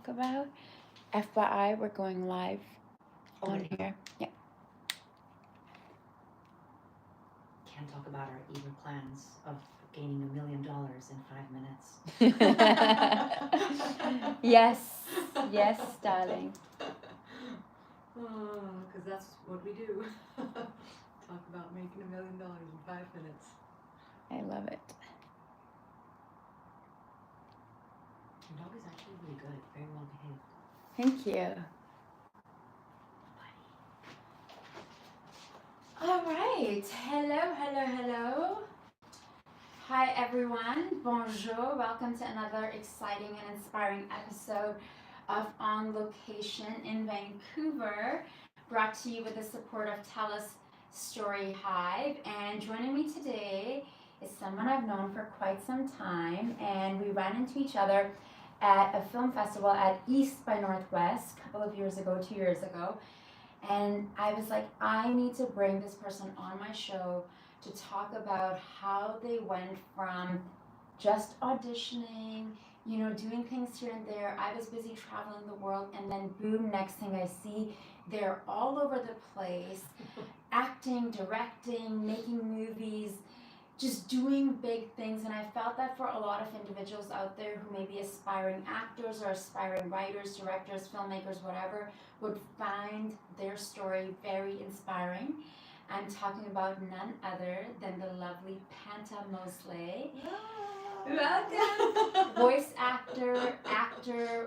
talk about. FYI, we're going live on here. Yeah. Can't talk about our evil plans of gaining $1 million in 5 minutes. Yes, darling. Because that's what we do. Talk about making $1 million in 5 minutes. I love it. Your dog is actually really good, very well behaved. Thank you. All right. Hello. Hi, everyone. Bonjour. Welcome to another exciting and inspiring episode of On Location in Vancouver, brought to you with the support of TELUS Story Hive. And joining me today is someone I've known for quite some time, and we ran into each other at a film festival at East by Northwest a couple of years ago, 2 years ago. And I was like, I need to bring this person on my show to talk about how they went from just auditioning, doing things here and there. I was busy traveling the world, and then boom, next thing I see, they're all over the place, acting, directing, making movies, just doing big things. And I felt that for a lot of individuals out there who may be aspiring actors or aspiring writers, directors, filmmakers, whatever, would find their story very inspiring. I'm talking about none other than the lovely Panta Mosley. Welcome. Voice actor,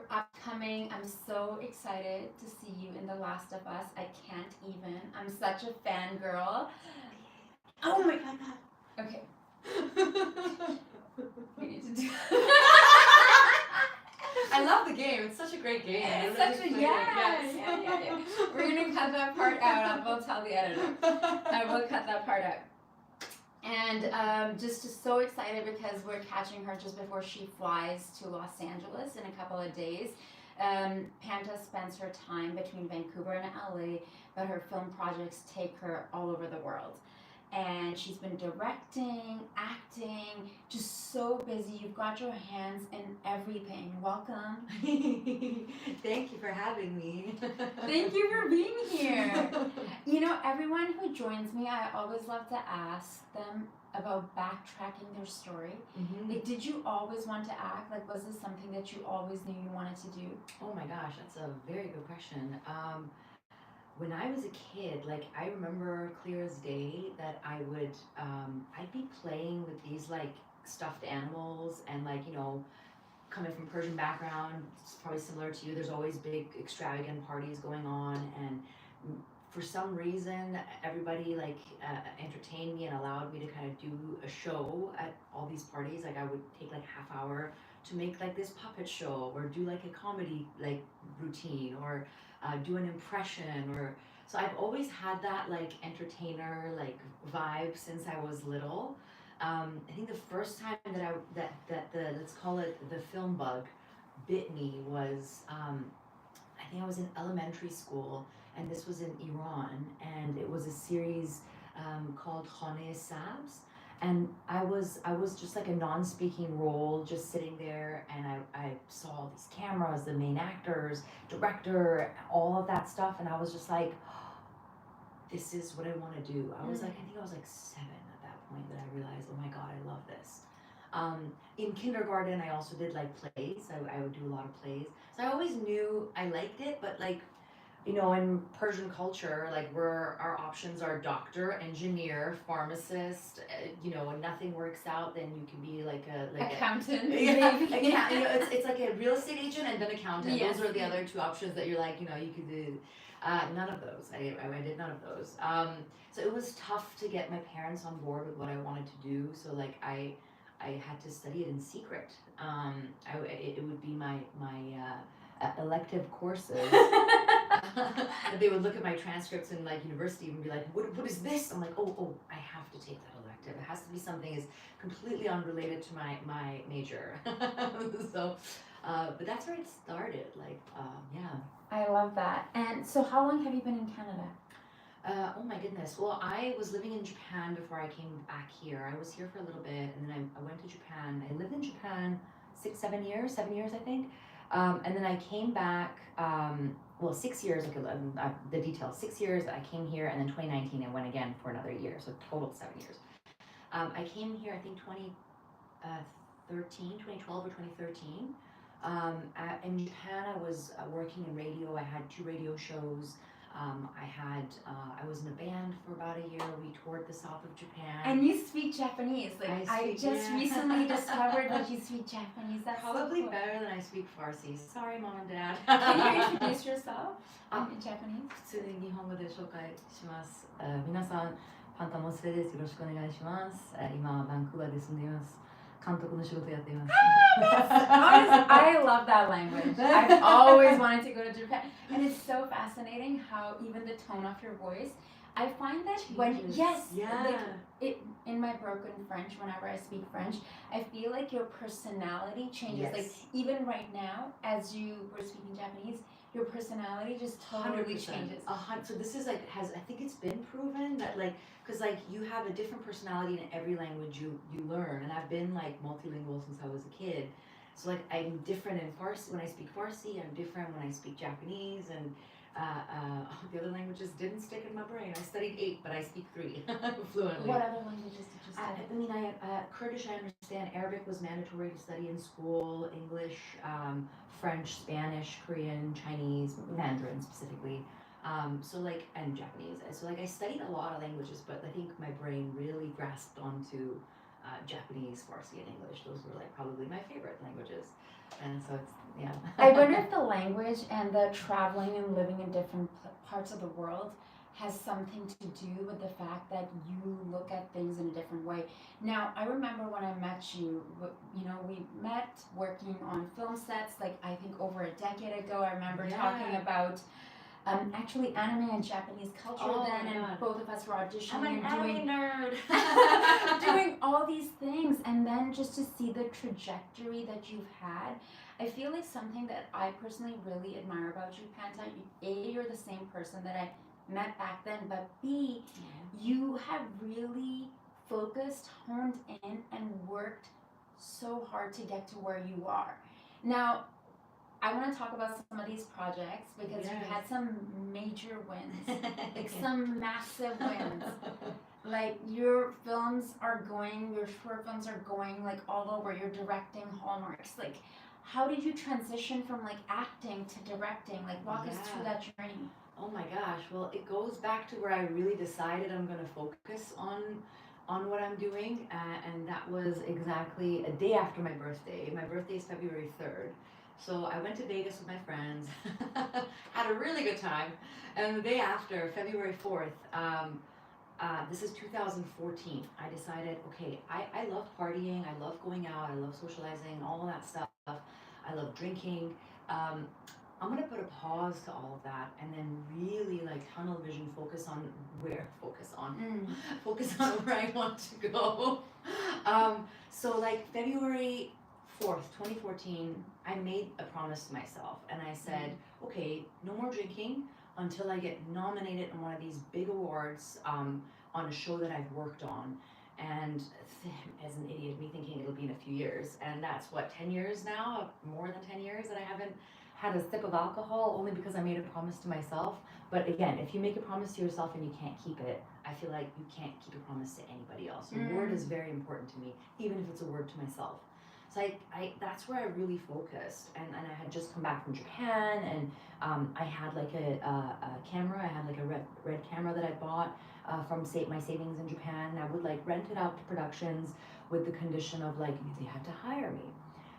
upcoming. I'm so excited to see you in The Last of Us. I can't even. I'm such a fangirl. Oh my god. Okay. We need to do I love the game. It's such a great game. It's such a yeah. We're gonna cut that part out. I will tell the editor. I will cut that part out. And just so excited because we're catching her just before she flies to Los Angeles in a couple of days. Panta spends her time between Vancouver and LA, but her film projects take her all over the world. And she's been directing, acting, just so busy. You've got your hands in everything. Welcome. Thank you for having me. Thank you for being here. Everyone who joins me, I always love to ask them about backtracking their story. Mm-hmm. Like, did you always want to act? Like, was this something that you always knew you wanted to do? Oh my gosh, that's a very good question. When I was a kid, like I remember clear as day that I'd be playing with these like stuffed animals and coming from Persian background, it's probably similar to you. There's always big extravagant parties going on, and for some reason, everybody entertained me and allowed me to kind of do a show at all these parties. Like I would take like half hour to make like this puppet show or do like a comedy like routine or do an impression so I've always had that like entertainer like vibe since I was little. I think the first time that the let's call it the film bug bit me was I think I was in elementary school, and this was in Iran, and it was a series called Khane Sabs. And I was just like a non-speaking role, just sitting there, and I saw all these cameras, the main actors, director, all of that stuff, and I was just like, this is what I want to do. I think I was like 7 at that point that I realized, oh my god, I love this. In kindergarten, I also did like plays. I would do a lot of plays. So I always knew I liked it, but in Persian culture, like where our options are doctor, engineer, pharmacist, and nothing works out, then you can be like accountant. It's like a real estate agent and then accountant. Yes. Those are the other two options that you're like, you could do. None of those. I did none of those. So it was tough to get my parents on board with what I wanted to do. So like I had to study it in secret. It would be my elective courses. They would look at my transcripts in like university and be like, what is this? I'm like, oh, I have to take that elective. It has to be something is completely unrelated to my major. So, but that's where it started. Yeah. I love that. And so how long have you been in Canada? Oh my goodness. Well, I was living in Japan before I came back here. I was here for a little bit, and then I went to Japan. I lived in Japan 7 years, I think. And then I came back, well, 6 years, okay, the details, 6 years, I came here, and then 2019 I went again for another year, so total 7 years. I came here, I think 2012 or 2013. In Japan, I was working in radio. I had 2 radio shows. I was in a band for about a year. We toured the south of Japan. And you speak Japanese. Like I just recently discovered that you speak Japanese. That's probably so cool. better than I speak Farsi. Sorry, mom and dad. Can you introduce yourself in Japanese? 普通に日本語で紹介します。皆さん、パンタモスレです。よろしくお願いします。今、バンクーバーで住んでいます。監督の仕事やっています。I love that language. I've always wanted to go to Japan. And it's so fascinating how even the tone of your voice, I find that in my broken French, whenever I speak French, I feel like your personality changes. Yes. Like even right now, as you were speaking Japanese, your personality just totally 100%. changes. So this is like I think it's been proven that because you have a different personality in every language you learn, and I've been like multilingual since I was a kid. So like I'm different in Farsi when I speak Farsi. I'm different when I speak Japanese, and the other languages didn't stick in my brain. I studied 8, but I speak 3 fluently. What other languages did you study? I mean, Kurdish I understand. Arabic was mandatory to study in school. English, French, Spanish, Korean, Chinese, Mandarin specifically. And Japanese. So I studied a lot of languages, but I think my brain really grasped onto Japanese, Farsi, and English. Those were probably my favorite languages. And so it's, yeah. I wonder if the language and the traveling and living in different parts of the world has something to do with the fact that you look at things in a different way. Now, I remember when I met you, we met working on film sets, I think over a decade ago. I remember talking about actually anime and Japanese culture and both of us were auditioning. I'm an anime nerd. doing all these things, and then just to see the trajectory that you've had, I feel like something that I personally really admire about you, Panta, A, you're the same person that I met back then, but B, you have really focused, honed in, and worked so hard to get to where you are. Now, I want to talk about some of these projects because you've had some major wins, some massive wins. Your films are going, your short films are going all over. You're directing Hallmarks. How did you transition from acting to directing? Walk us through that journey. Oh my gosh, well, it goes back to where I really decided I'm going to focus on what I'm doing, and that was exactly a day after my birthday. My birthday is February 3rd. So I went to Vegas with my friends, had a really good time, and the day after, February 4th, this is 2014, I decided, okay, I love partying, I love going out, I love socializing, all of that stuff, I love drinking. I'm gonna put a pause to all of that and then really tunnel vision focus on where I want to go. So February 4th, 2014, I made a promise to myself and I said, okay, no more drinking until I get nominated on one of these big awards on a show that I've worked on. And as an idiot, me thinking it'll be in a few years. And that's 10 years now, more than 10 years that I haven't had a sip of alcohol, only because I made a promise to myself. But again, if you make a promise to yourself and you can't keep it, I feel like you can't keep a promise to anybody else. A word is very important to me, even if it's a word to myself. So that's where I really focused, and I had just come back from Japan, and I had a camera. I had a red camera that I bought from my savings in Japan. And I would rent it out to productions with the condition of they had to hire me.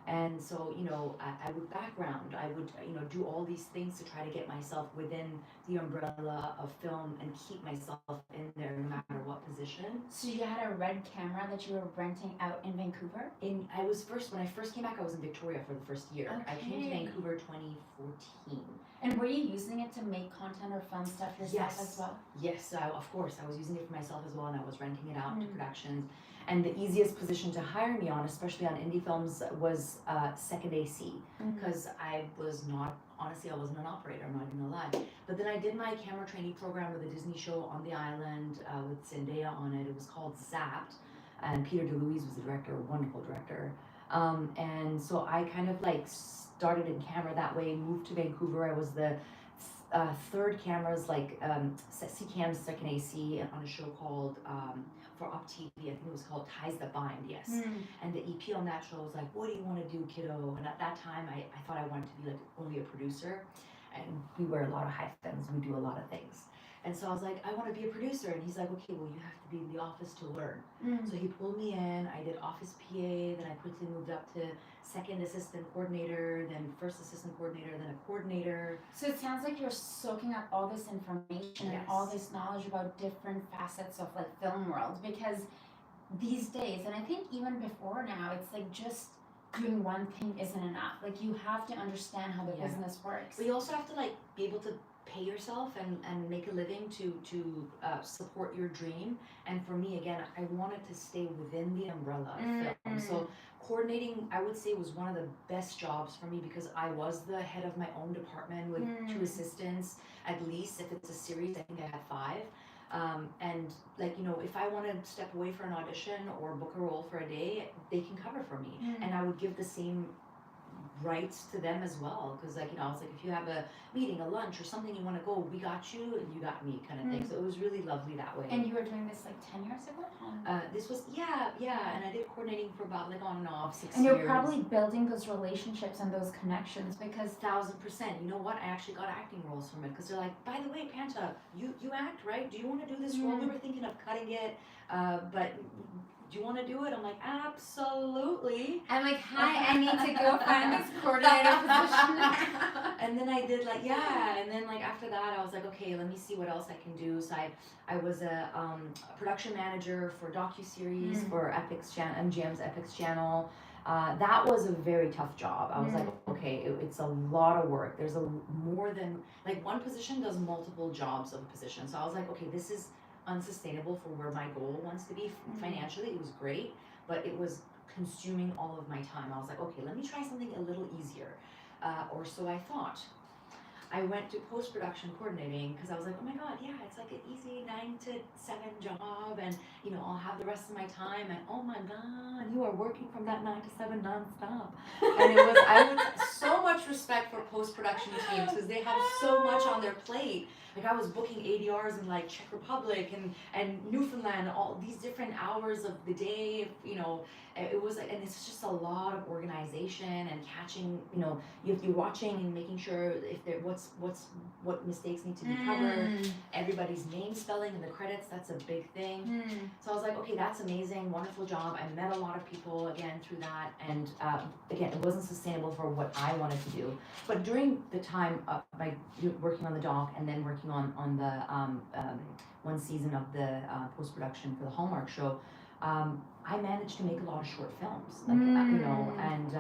And so, I would background, I would, do all these things to try to get myself within the umbrella of film and keep myself in there no matter what position. So you had a red camera that you were renting out in Vancouver? When I first came back, I was in Victoria for the first year. Okay. I came to Vancouver 2014. And were you using it to make content or film stuff yourself as well? Yes, of course. I was using it for myself as well, and I was renting it out to productions. And the easiest position to hire me on, especially on indie films, was second AC, because I wasn't an operator, I'm not even gonna lie. But then I did my camera training program with a Disney show on the island with Zendaya on it. It was called Zapped, and Peter DeLuise was the director, a wonderful director. And so I kind of like started in camera that way, moved to Vancouver. I was the third cameras, like C-Cam's second AC on a show called for Up TV. I think it was called Ties That Bind, yes. And the EP on that show was like, what do you want to do, kiddo? And at that time, I thought I wanted to be like only a producer. And we wear a lot of hyphens, we do a lot of things. And so I was like, I want to be a producer. And he's like, okay, well, you have to be in the office to learn. So he pulled me in. I did office PA. Then I quickly moved up to second assistant coordinator, then first assistant coordinator, then a coordinator. So it sounds like you're soaking up all this information and all this knowledge about different facets of like film world, because these days, and I think even before now, it's like just doing one thing isn't enough. Like you have to understand how the business works. But you also have to like be able to pay yourself and make a living to support your dream. And for me, again, I wanted to stay within the umbrella of film. So coordinating, I would say, was one of the best jobs for me, because I was the head of my own department with 2 assistants at least. If it's a series, I think I had 5. And like, you know, if I want to step away for an audition or book a role for a day, they can cover for me. And I would give the same rights to them as well, because like, you know, I was like, if you have a meeting, a lunch or something, you want to go, we got you and you got me, kind of thing. So it was really lovely that way. And you were doing this like 10 years ago? This was and I did coordinating for about like on and off 6 years. And you're probably building those relationships and those connections, because 1000%. You know what, I actually got acting roles from it, because they're like, by the way, Panta, you act, right? Do you want to do this role? We were thinking of cutting it, but do you want to do it? I'm like, absolutely. I'm like, hi, I need to go find this coordinator position. And then I did like, and then like after that, I was like, okay, let me see what else I can do. So I was a production manager for docuseries for MGM's Epix channel. That was a very tough job. I was like, okay, it's a lot of work. There's more than, like, one position does multiple jobs of a position. So I was like, okay, this is unsustainable for where my goal wants to be financially. It was great, but it was consuming all of my time. I was like, okay, let me try something a little easier, or so I thought. I went to post-production coordinating, because I was like, oh my god, yeah, it's like an easy 9 to 7 job, and you know, I'll have the rest of my time, and oh my god, you are working from that 9 to 7 nonstop. And it was, I would so much respect for post-production teams, because they have so much on their plate. Like, I was booking ADRs in like Czech Republic and Newfoundland, all these different hours of the day, you know. It was like, and it's just a lot of organization and catching, you know, you're watching and making sure if there what mistakes need to be covered, everybody's name spelling in the credits, that's a big thing. So I was like, okay, that's amazing, wonderful job. I met a lot of people again through that, and again, it wasn't sustainable for what I wanted to do. But during the time of my working on the doc and then working on the one season of the post-production for the Hallmark show, I managed to make a lot of short films, like you know, and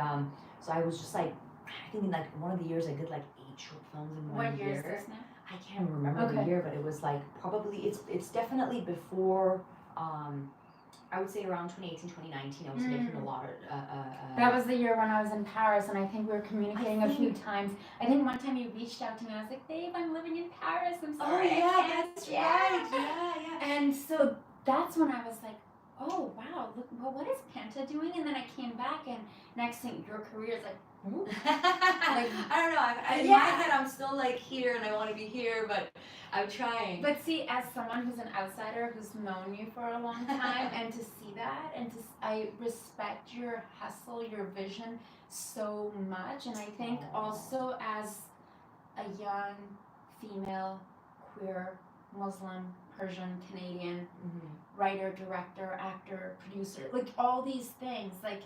so I was just like, I think in like one of the years I did like 8 short films in one year. What year is this now? I can't remember the year, but it was like probably it's definitely before. I would say around 2018, 2019, I was making a lot of. That was the year when I was in Paris, and I think we were communicating a few times. I think one time you reached out to me, and I was like, babe, I'm living in Paris, I'm sorry. Oh yeah, that's right. Yeah. And so that's when I was like, oh wow, look, well, what is Panta doing? And then I came back, and next thing, your career is like, like, I don't know. In my head, I'm still like here, and I want to be here, but I'm trying. But see, as someone who's an outsider who's known you for a long time, and to see that, and I respect your hustle, your vision so much, and I think also as a young female, queer, Muslim, Persian, Canadian, writer, director, actor, producer, like all these things, like,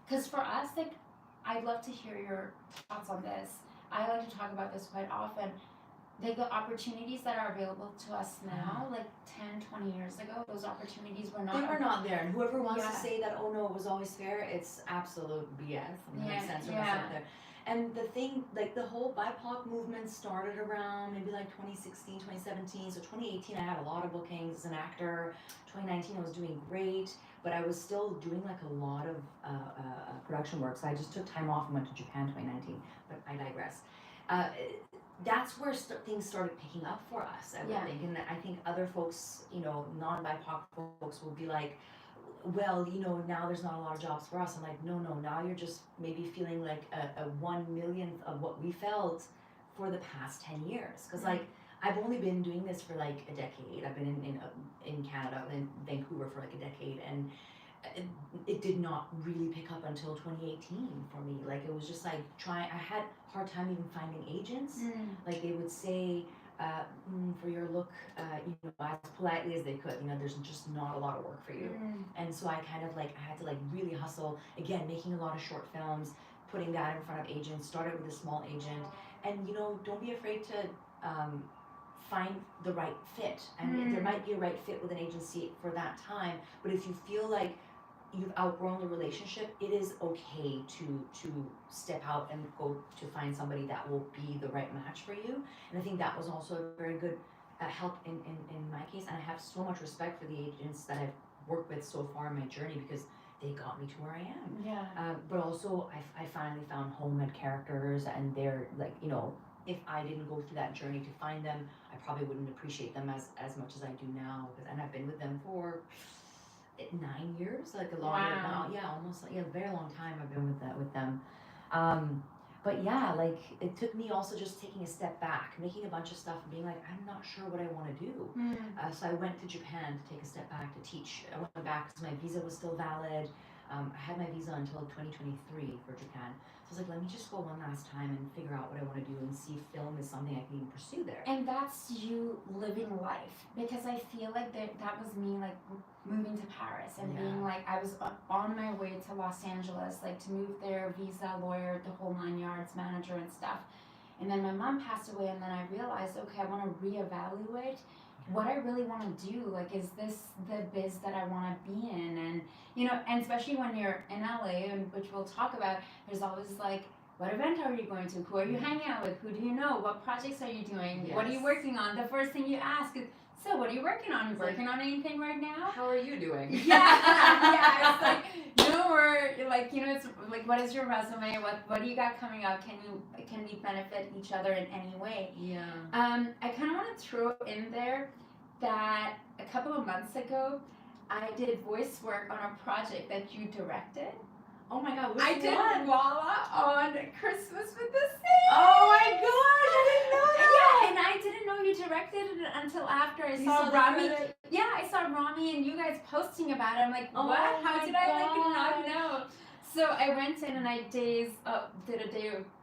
because for us, like, I'd love to hear your thoughts on this. I like to talk about this quite often. Like, the opportunities that are available to us now, like 10, 20 years ago, those opportunities were not. They were not there. And whoever wants to say that, oh no, it was always fair, it's absolute BS. I'm going to censor myself there. And the thing, like, the whole BIPOC movement started around maybe like 2016, 2017. So 2018, I had a lot of bookings as an actor. 2019, I was doing great, but I was still doing like a lot of production work. So I just took time off and went to Japan 2019, but I digress. That's where things started picking up for us, I would think. And I think other folks, you know, non-BIPOC folks will be like, well, now there's not a lot of jobs for us. I'm like, no, no, now you're just maybe feeling like a 1 millionth of what we felt for the past 10 years. Because, like, I've only been doing this for like a decade. I've been in Canada, in Vancouver for like a decade. And it, it did not really pick up until 2018 for me. Like, it was just like I had a hard time even finding agents. Like, they would say, for your look, as politely as they could, there's just not a lot of work for you. And so I kind of like, I had to like really hustle, again, making a lot of short films, putting that in front of agents, started with a small agent. And, don't be afraid to find the right fit. And there might be a right fit with an agency for that time, but if you feel like you've outgrown the relationship, it is okay to step out and go to find somebody that will be the right match for you. And I think that was also a very good help in my case. And I have so much respect for the agents that I've worked with so far in my journey, because they got me to where I am. Yeah. But also, I finally found home at characters, and they're like, if I didn't go through that journey to find them, I probably wouldn't appreciate them as much as I do now. And I've been with them for 9 years, like a long now. Yeah, almost a very long time I've been with them. But yeah, like, it took me also just taking a step back, making a bunch of stuff and being like, I'm not sure what I want to do. So I went to Japan to take a step back to teach. I went back because my visa was still valid. I had my visa until 2023 for Japan. So I was like, let me just go one last time and figure out what I want to do and see if film is something I can even pursue there. And that's you living life, because I feel like that was me, like moving to Paris and being like, I was on my way to Los Angeles, like to move there, visa, lawyer, the whole 9 yards, manager and stuff. And then my mom passed away, and then I realized, okay, I want to reevaluate what I really want to do. Like, is this the biz that I want to be in? And and especially when you're in LA, and which we'll talk about, there's always like, what event are you going to? Who are you hanging out with? Who do you know? What projects are you doing? What are you working on? The first thing you ask is, so what are you working on? Are you working on anything right now? How are you doing? Yeah. It's like, we're like, it's like, what is your resume? What do you got coming up? Can we benefit each other in any way? Yeah. I kind of want to throw in there that a couple of months ago, I did voice work on a project that you directed. Oh my God, I did Voila on Christmas with the Saints. Oh my gosh, I didn't know that. Yeah, and I didn't know you directed it until after I saw Rami. Yeah, I saw Rami and you guys posting about it. I'm like, what? How did I not know? So I went in and I did a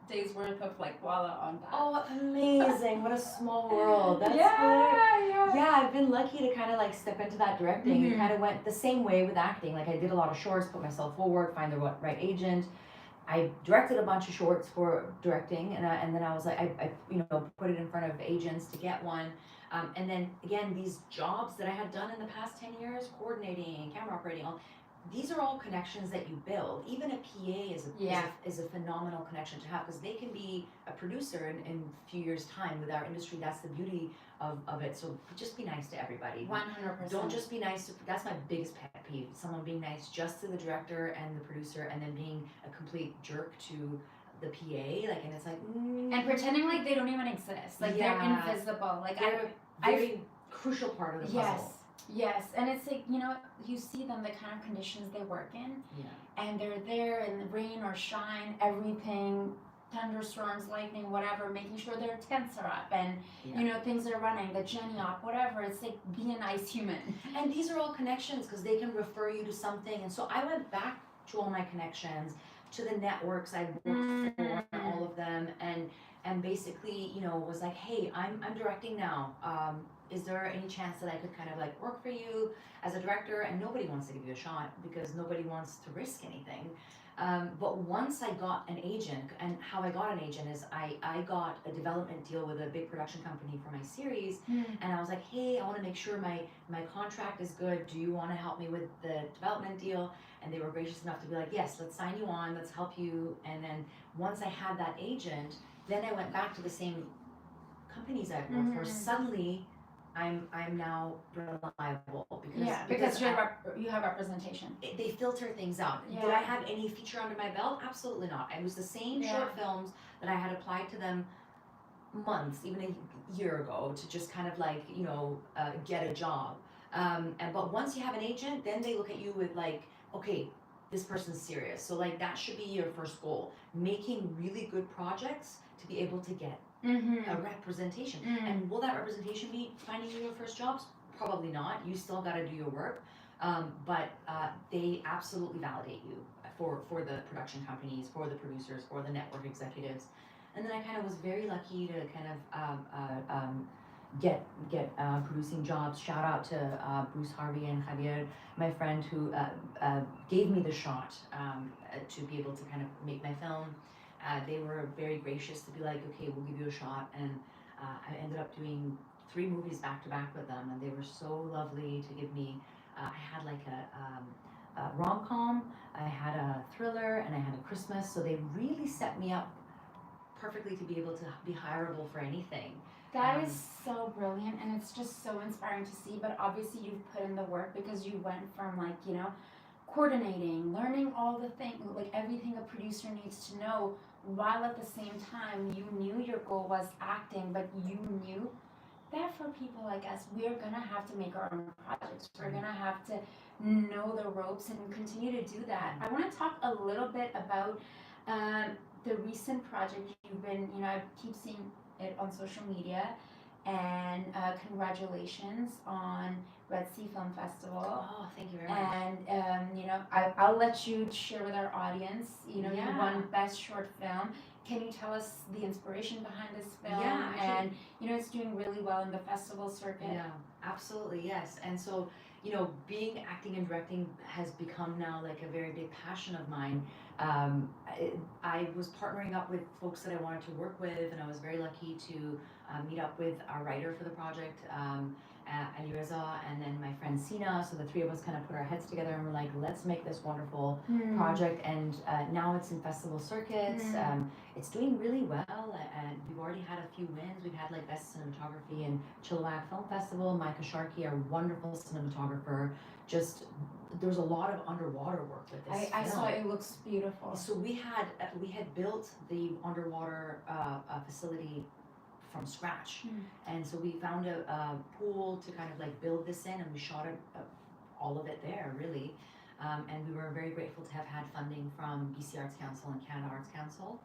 day's worth of like Voila on that. Oh, amazing. What a small world. That's yeah, I've been lucky to kind of like step into that directing. It kind of went the same way with acting. Like, I did a lot of shorts, put myself forward, find the right agent. I directed a bunch of shorts for directing, and then I was like, I put it in front of agents to get one. And then again, these jobs that I had done in the past 10 years, coordinating, camera operating, these are all connections that you build. Even a PA is a phenomenal connection to have, because they can be a producer in a few years' time. With our industry, that's the beauty of it. So just be nice to everybody. 100%. Don't just be nice to, that's my biggest pet peeve. Someone being nice just to the director and the producer, and then being a complete jerk to the PA. Like, and it's like, and pretending like they don't even exist. Like, they're invisible. Like, they're a very crucial part of the puzzle. Yes, and it's like, you see them, the kind of conditions they work in, and they're there in the rain or shine, everything, thunderstorms, lightning, whatever, making sure their tents are up, and things are running, the Jenny op, whatever. It's like, be a nice human. And these are all connections, because they can refer you to something. And so I went back to all my connections, to the networks I worked for, all of them, and basically, was like, hey, I'm directing now. Is there any chance that I could kind of like work for you as a director? And nobody wants to give you a shot, because nobody wants to risk anything. But once I got an agent, and how I got an agent is I got a development deal with a big production company for my series. And I was like, hey, I want to make sure my contract is good. Do you want to help me with the development deal? And they were gracious enough to be like, yes, let's sign you on, let's help you. And then once I had that agent, then I went back to the same companies I've worked for. Suddenly, I'm now reliable, because you have representation. They filter things out. Did I have any feature under my belt? Absolutely not. It was the same short films that I had applied to them months, even a year ago, to just kind of like get a job. But once you have an agent, then they look at you with like, okay, this person's serious. So like that should be your first goal, making really good projects to be able to get a representation. And will that representation be finding you your first jobs? Probably not. You still got to do your work. But they absolutely validate you for the production companies, for the producers, for the network executives. And then I kind of was very lucky to kind of get producing jobs. Shout out to Bruce Harvey and Javier, my friend, who gave me the shot to be able to kind of make my film. They were very gracious to be like, okay, we'll give you a shot. And I ended up doing 3 movies back to back with them, and they were so lovely to give me. I had like a rom-com, I had a thriller, and I had a Christmas. So they really set me up perfectly to be able to be hireable for anything. That is so brilliant, and it's just so inspiring to see. But obviously you've put in the work, because you went from like, you know, coordinating, learning all the things, like everything a producer needs to know, while at the same time you knew your goal was acting, but you knew that for people like us, we're gonna have to make our own projects. We're gonna have to know the ropes and continue to do that. I want to talk a little bit about the recent project you've been, you know, I keep seeing it on social media, and congratulations on Red Sea Film Festival. Oh, thank you very much. And you know, I'll let you share with our audience. You know, you won Best Short Film. Can you tell us the inspiration behind this film? Yeah, and you know, it's doing really well in the festival circuit. Yeah, absolutely, yes. And so, you know, being acting and directing has become now like a very big passion of mine. I was partnering up with folks that I wanted to work with, and I was very lucky to meet up with our writer for the project, Ali Reza, and then my friend Sina. So the 3 of us kind of put our heads together and we're like, let's make this wonderful project. And now it's in festival circuits. It's doing really well, and we've already had a few wins. We've had like Best Cinematography in Chilliwack Film Festival. Micah Sharkey, our wonderful cinematographer, just there's a lot of underwater work with this I film. saw it looks beautiful. So we had built the underwater facility from scratch, and so we found a pool to kind of like build this in, and we shot it all of it there really, and we were very grateful to have had funding from BC Arts Council and Canada Arts Council.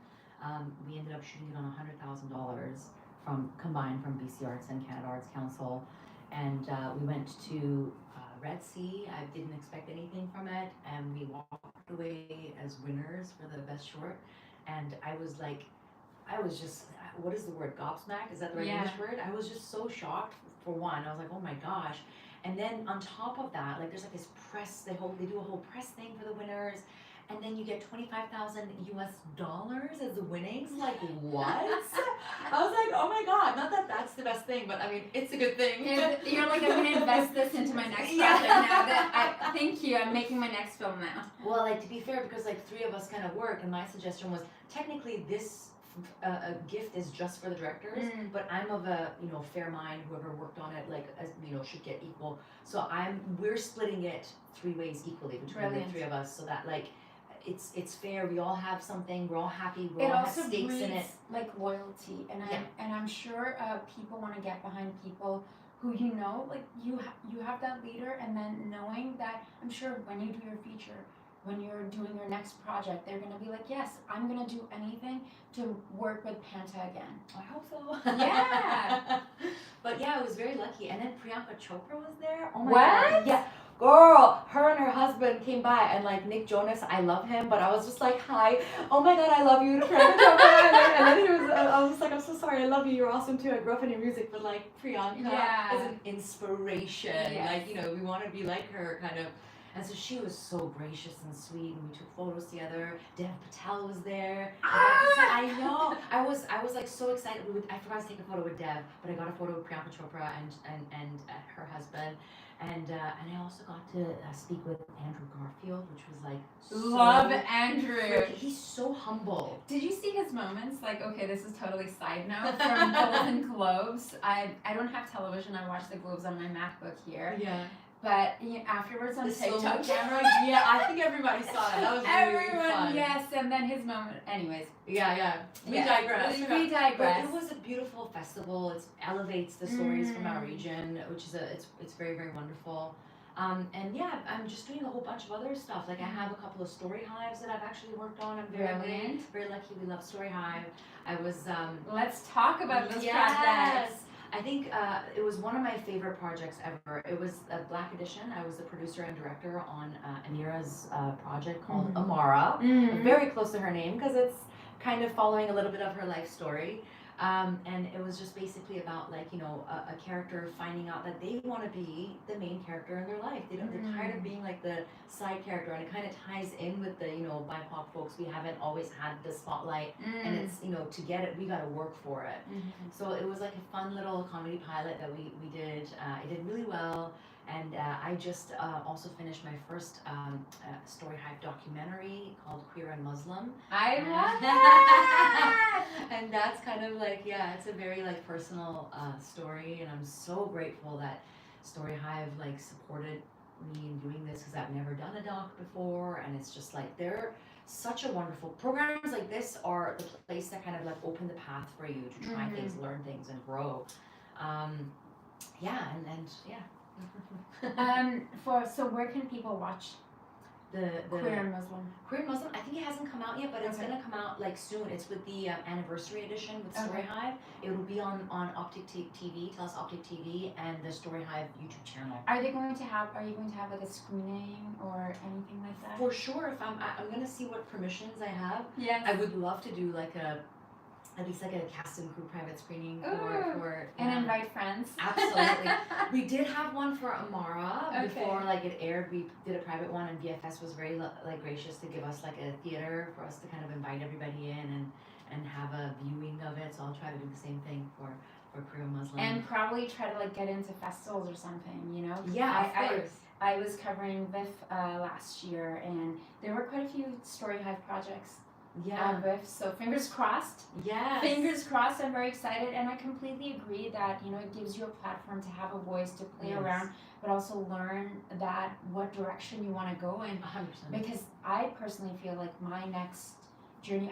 We ended up shooting it on $100,000 combined from BC Arts and Canada Arts Council, and we went to Red Sea. I didn't expect anything from it, and we walked away as winners for the best short. And I was just, what is the word, gobsmacked? Is that the right English word? I was just so shocked. For one, I was like, oh my gosh. And then on top of that, like there's like this press, they do a whole press thing for the winners. And then you get $25,000 US as the winnings. Like, what? I was like, oh my God, not that that's the best thing, but I mean, it's a good thing. You're like, I'm going to invest this into my next project now. That thank you, I'm making my next film now. Well, like, to be fair, because like 3 of us kind of work, and my suggestion was, technically this a gift is just for the directors, but I'm of a, you know, fair mind. Whoever worked on it, like, as, you know, should get equal. So we're splitting it 3 ways equally between the 3 of us, so that like it's fair. We all have something. We're all happy. We all have stakes in it. Like loyalty, and I'm sure people want to get behind people who, you know, like you have that leader, and then knowing that, I'm sure when you do your feature, when you're doing your next project, they're gonna be like, yes, I'm gonna do anything to work with Panta again. I hope so. Yeah. But yeah, I was very lucky. And then Priyanka Chopra was there. Oh my What? God. Yeah. Girl, her and her husband came by, and like Nick Jonas, I love him, but I was just like, hi, oh my God, I love you, Priyanka Chopra. and then I was just like, I'm so sorry, I love you, you're awesome too. I grew up in your music, but like Priyanka is an inspiration. Yes. Like, you know, we want to be like her, kind of. And so she was so gracious and sweet, and we took photos together. Dev Patel was there. I know. I was like so excited. I forgot to take a photo with Dev, but I got a photo with Priyanka Chopra and her husband. And I also got to speak with Andrew Garfield, which was like love Andrew. He's so humble. Did you see his moments? Like, okay, this is totally side note from Golden Globes. I don't have television. I watch the Globes on my MacBook here. Yeah. But you know, afterwards on TikTok camera, yeah, I think everybody saw that. That was really fun. Yes, and then his moment. Anyways. Yeah. We digress. We digress. But it was a beautiful festival. It elevates the stories from our region, which is it's very, very wonderful. And yeah, I'm just doing a whole bunch of other stuff. Like I have a couple of story hives that I've actually worked on. I'm very lucky. We love Story Hive. I was Let's talk about those yes. projects. I think it was one of my favorite projects ever. It was a Black Edition. I was the producer and director on Amira's project called Amara. Very close to her name because it's kind of following a little bit of her life story. And it was just basically about like, you know, a character finding out that they want to be the main character in their life. They're tired of being like the side character, and it kind of ties in with the, you know, BIPOC folks. We haven't always had the spotlight, and it's, you know, to get it, we got to work for it. So it was like a fun little comedy pilot that we did. It did really well. And I just also finished my first Story Hive documentary called Queer and Muslim. I love that! And that's kind of like, yeah, it's a very like personal story, and I'm so grateful that Story Hive like supported me in doing this because I've never done a doc before, and it's just like they're such a wonderful programs like this are the place that kind of like open the path for you to try things, learn things, and grow. Yeah, and yeah. So where can people watch the Queer and Muslim? Queer and Muslim, I think it hasn't come out yet, but it's gonna come out like soon. It's with the anniversary edition with Story Hive. It will be on Optic TV, TELUS Optic TV, and the Story Hive YouTube channel. Are you going to have like a screening or anything like that? For sure. If I'm gonna see what permissions I have. Yes. I would love to do like at least like a cast and crew private screening for and invite friends. Absolutely. We did have one for Amara before like it aired. We did a private one, and VFS was very like gracious to give us like a theater for us to kind of invite everybody in and have a viewing of it. So I'll try to do the same thing for Queer Muslim. And probably try to like get into festivals or something, you know? Yeah, of course. I was covering VIF last year, and there were quite a few Story Hive projects. Yeah. So fingers crossed. Yes. Fingers crossed. I'm very excited, and I completely agree that, you know, it gives you a platform to have a voice to play around, but also learn that what direction you want to go in. 100%. Because I personally feel like my next journey,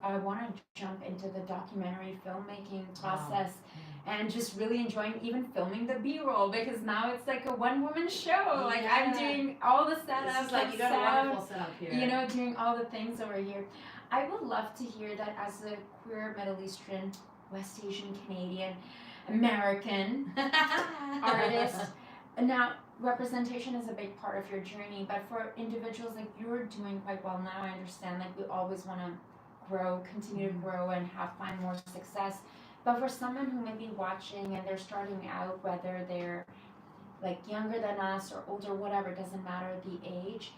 I want to jump into the documentary filmmaking process. And just really enjoying even filming the B-roll, because now it's like a one-woman show. Like I'm doing all the setups. This is like you got a wonderful setup here. You know, doing all the things over here. I would love to hear that as a queer Middle Eastern, West Asian, Canadian, American artist. Now, representation is a big part of your journey, but for individuals like you're doing quite well now, I understand like we always want to grow, continue to grow, and find more success. But for someone who may be watching and they're starting out, whether they're like younger than us or older, whatever, it doesn't matter the age,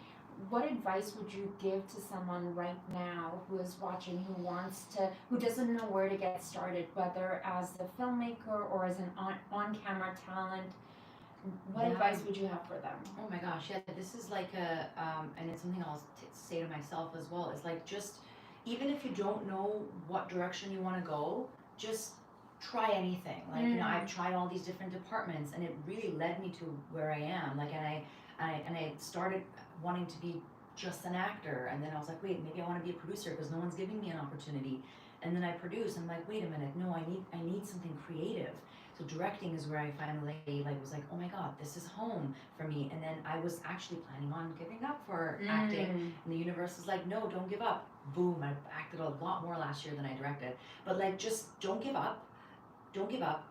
what advice would you give to someone right now who is watching, who doesn't know where to get started, whether as a filmmaker or as an on-camera talent? What advice would you have for them? Oh my gosh, yeah, this is like and it's something I'll say to myself as well. It's like just, even if you don't know what direction you want to go, just try anything. Like, you know, I've tried all these different departments, and it really led me to where I am. Like, and I started wanting to be just an actor, and then I was like, wait, maybe I want to be a producer because no one's giving me an opportunity. And then I produce, and I'm like, wait a minute, no, I need something creative. So directing is where I finally was like, oh my God, this is home for me. And then I was actually planning on giving up for acting, and the universe was like, no, don't give up. Boom, I acted a lot more last year than I directed. But like, just don't give up. Don't give up.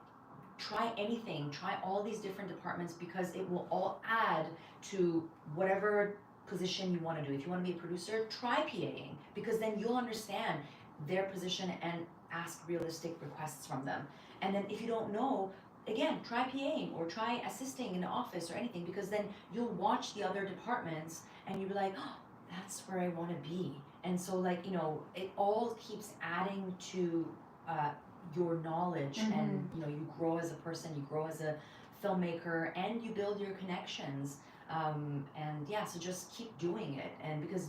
Try anything. Try all these different departments, because it will all add to whatever position you want to do. If you want to be a producer, try PAing, because then you'll understand their position and ask realistic requests from them. And then if you don't know, again, try PAing or try assisting in the office or anything, because then you'll watch the other departments and you'll be like, oh, that's where I want to be. And so, like, you know, it all keeps adding to your knowledge, and, you know, you grow as a person, you grow as a filmmaker, and you build your connections. And yeah, so just keep doing it. And because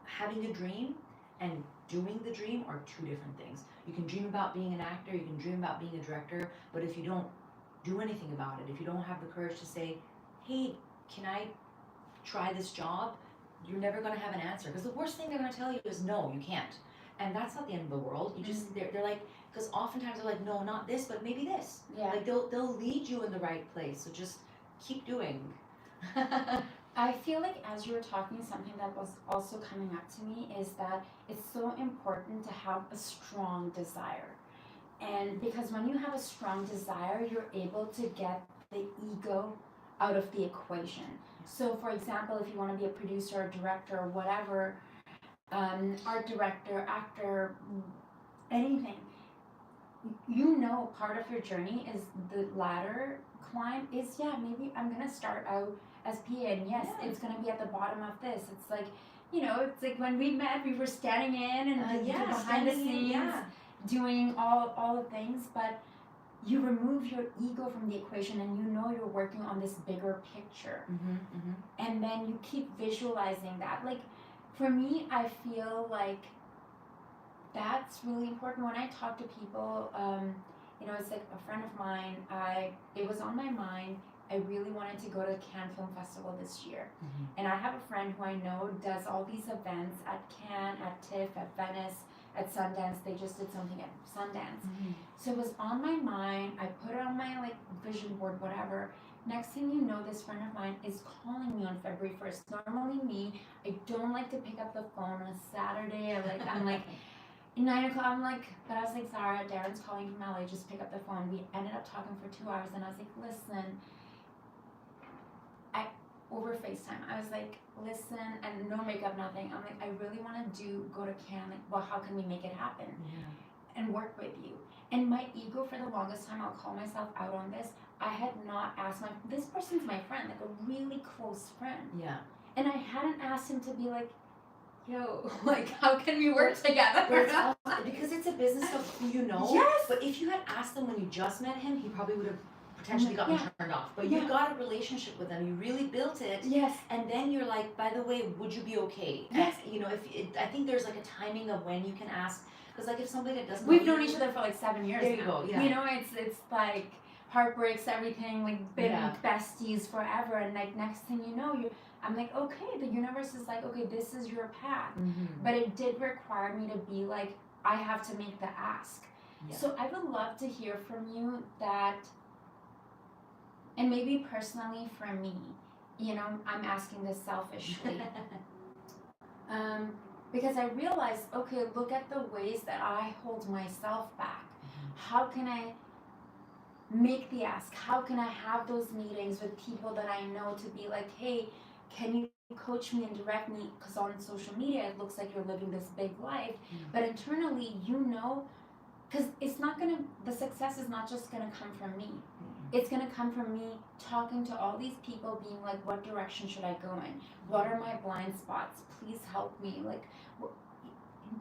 having a dream and doing the dream are two different things. You can dream about being an actor, you can dream about being a director, but if you don't do anything about it, if you don't have the courage to say, hey, can I try this job? You're never going to have an answer, because the worst thing they're going to tell you is no, you can't. And that's not the end of the world. You just, they're like, because oftentimes they're like, no, not this, but maybe this. Yeah. Like they'll lead you in the right place. So just keep doing. I feel like as you were talking, something that was also coming up to me is that it's so important to have a strong desire. And because when you have a strong desire, you're able to get the ego out of the equation. So, for example, if you want to be a producer or director or whatever, art director, actor, anything, you know, part of your journey is the ladder climb is, yeah, maybe I'm gonna start out as PA, and yes, it's gonna be at the bottom of this. It's like, you know, it's like when we met, we were standing in and behind the scenes, doing all the things, but you remove your ego from the equation, and you know you're working on this bigger picture, and then you keep visualizing that. Like, for me, I feel like that's really important when I talk to people. You know, it's like a friend of mine. It was on my mind. I really wanted to go to Cannes Film Festival this year, and I have a friend who I know does all these events at Cannes, at TIFF, at Venice, at Sundance. They just did something at Sundance, so it was on my mind. I put it on my like vision board, whatever. Next thing you know, this friend of mine is calling me on February 1st. Normally, me, I don't like to pick up the phone on a Saturday. I'm like. 9 o'clock, I'm like, but I was like, Zara, Darren's calling from LA, just pick up the phone. We ended up talking for 2 hours, and I was like, listen, over FaceTime, I was like, listen, and no makeup, nothing. I'm like, I really want to go to Cannes. Like, well, how can we make it happen? And work with you. And my ego, for the longest time, I'll call myself out on this. I had not asked this person's my friend, like a really close friend. Yeah. And I hadn't asked him to be like, yo, like, how can we work together? But it's also, because it's a business of who you know. Yes. But if you had asked him when you just met him, he probably would have potentially gotten turned off. But you got a relationship with them. You really built it. Yes. And then you're like, by the way, would you be okay? Yes. You know, I think there's like a timing of when you can ask. Because like if somebody that doesn't We've known each other for like 7 years. There you go. Yeah. You know, it's like heartbreaks, everything, like been besties forever, and like next thing you know, I'm like, okay, the universe is like, okay, this is your path. But it did require me to be like, I have to make the ask. So I would love to hear from you that, and maybe personally for me, you know, I'm asking this selfishly. Because I realized, okay, look at the ways that I hold myself back. How can I make the ask? How can I have those meetings with people that I know to be like, hey, can you coach me and direct me? Because on social media, it looks like you're living this big life. But internally, you know, because it's not going to, the success is not just going to come from me. It's going to come from me talking to all these people, being like, what direction should I go in? What are my blind spots? Please help me. Like,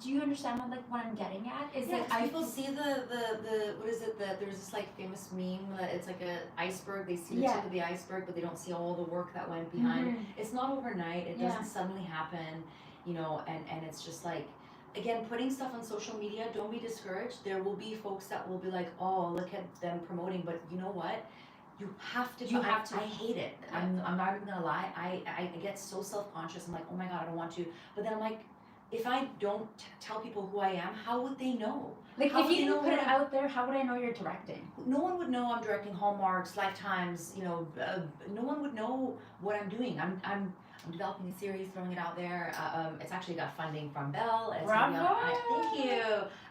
do you understand what I'm getting at? Is yeah, like people see the what is it, there's this like famous meme that it's like an iceberg. They see the tip of the iceberg, but they don't see all the work that went behind. It's not overnight. It doesn't suddenly happen, you know, and it's just like, again, putting stuff on social media, don't be discouraged. There will be folks that will be like, oh, look at them promoting, but you know what? You have to. I hate it. I'm not even gonna lie. I get so self-conscious. I'm like, oh my God, I don't want to. But then I'm like, if I don't tell people who I am, how would they know? Like, if you didn't put it out there, how would I know you're directing? No one would know I'm directing Hallmarks, Lifetimes, you know, no one would know what I'm doing. I'm developing a series, throwing it out there. It's actually got funding from Bell. It's Bravo! Thank you.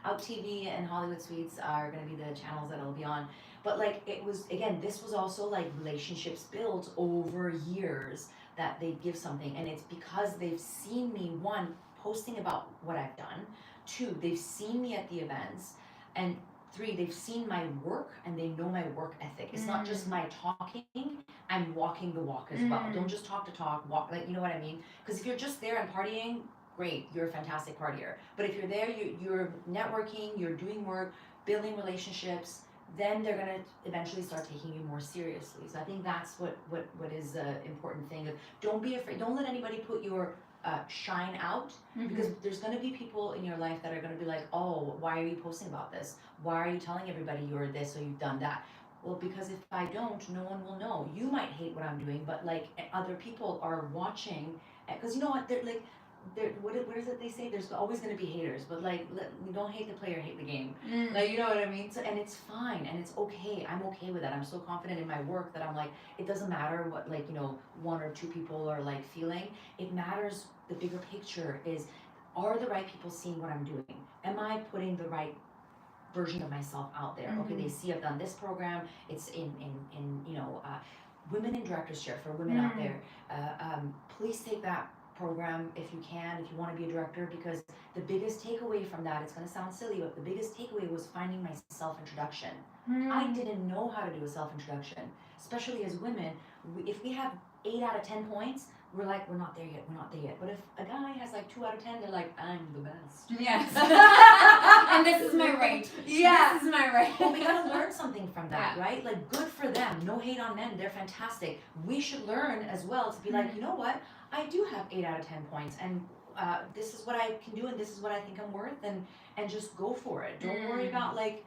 Out TV and Hollywood Suites are going to be the channels that it'll be on. But like, it was, again, this was also like relationships built over years that they give something. And it's because they've seen me, one, posting about what I've done. Two, they've seen me at the events. And three, they've seen my work and they know my work ethic. It's not just my talking, I'm walking the walk as well. Don't just talk to talk, walk, like, you know what I mean? Because if you're just there and partying, great, you're a fantastic partier. But if you're there, you're networking, you're doing work, building relationships, then they're gonna eventually start taking you more seriously. So I think that's what is the important thing. Don't be afraid. Don't let anybody put your shine out, because there's going to be people in your life that are going to be like, oh, why are you posting about this? Why are you telling everybody you're this or you've done that? Well, because if I don't, no one will know. You might hate what I'm doing, but like other people are watching, because you know what, they're like, what is it they say? There's always going to be haters, but like, don't hate the player, hate the game. Mm. Like, you know what I mean? So, and it's fine, and it's okay. I'm okay with that. I'm so confident in my work that I'm like, it doesn't matter what, like, you know, one or two people are like feeling. It matters. The bigger picture is, are the right people seeing what I'm doing? Am I putting the right version of myself out there? Okay, they see I've done this program. It's in you know, women in directorship for women out there. Please take that program if you can, if you want to be a director, because the biggest takeaway from that, it's going to sound silly, but the biggest takeaway was finding my self-introduction. I didn't know how to do a self-introduction, especially as women. If we have 8 out of 10 points, we're like, we're not there yet, we're not there yet. But if a guy has like 2 out of 10, they're like, I'm the best. Yes. And this is my right. Yeah. This is my right. But we gotta learn something from that, right? Like, good for them. No hate on men. They're fantastic. We should learn as well to be like, you know what? I do have 8 out of 10 points, and this is what I can do, and this is what I think I'm worth, and just go for it. Don't worry about like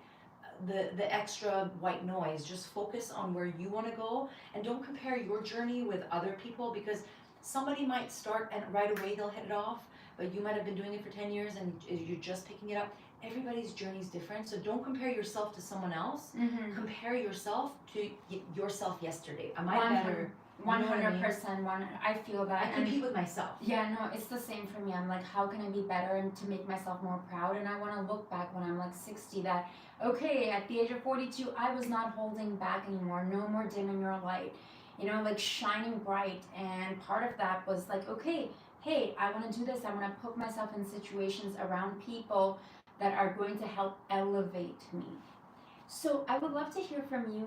the extra white noise. Just focus on where you want to go, and don't compare your journey with other people, because somebody might start and right away they'll hit it off, but you might have been doing it for 10 years and you're just picking it up. Everybody's journey is different, so don't compare yourself to someone else. Compare yourself to yourself yesterday. Am I better? 100%. I feel that. I compete with myself. Yeah, no, it's the same for me. I'm like, how can I be better and to make myself more proud? And I want to look back when I'm like 60 that, okay, at the age of 42, I was not holding back anymore. No more dimming your light. You know, like shining bright. And part of that was like, okay, hey, I want to do this. I want to put myself in situations around people that are going to help elevate me. So I would love to hear from you.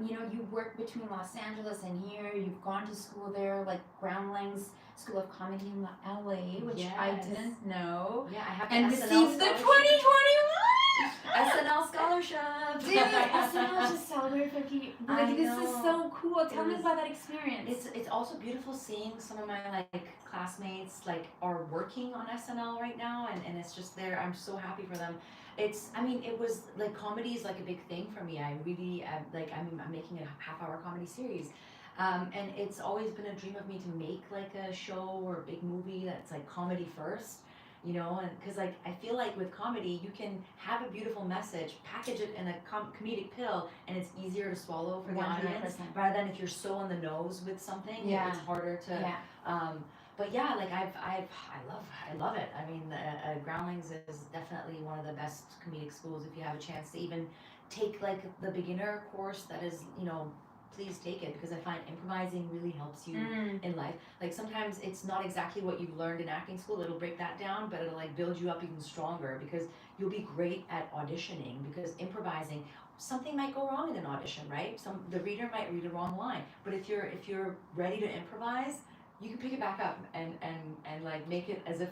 You know, you work between Los Angeles and here. You've gone to school there, like Groundlings School of Comedy in LA, which I didn't know. Yeah, I have and an received the 2021 SNL scholarship. Dude, SNL just celebrated 50. Like, this is so cool. Tell me about that experience. It's also beautiful seeing some of my like classmates like are working on SNL right now, and it's just there. I'm so happy for them. I mean, it was like, comedy is like a big thing for me. I really like, I'm making a half-hour comedy series. And it's always been a dream of me to make like a show or a big movie that's like comedy first, you know, and because like I feel like with comedy you can have a beautiful message, package it in a comedic pill, and it's easier to swallow for the 100%. audience, rather than if you're so on the nose with something, it's harder to. But yeah, like I love it. I mean, Groundlings is definitely one of the best comedic schools. If you have a chance to even take like the beginner course, that is, you know, please take it, because I find improvising really helps you in life. Like, sometimes it's not exactly what you've learned in acting school. It'll break that down, but it'll like build you up even stronger, because you'll be great at auditioning, because improvising, something might go wrong in an audition, right? The reader might read a wrong line, but if you're ready to improvise, you can pick it back up and like make it as if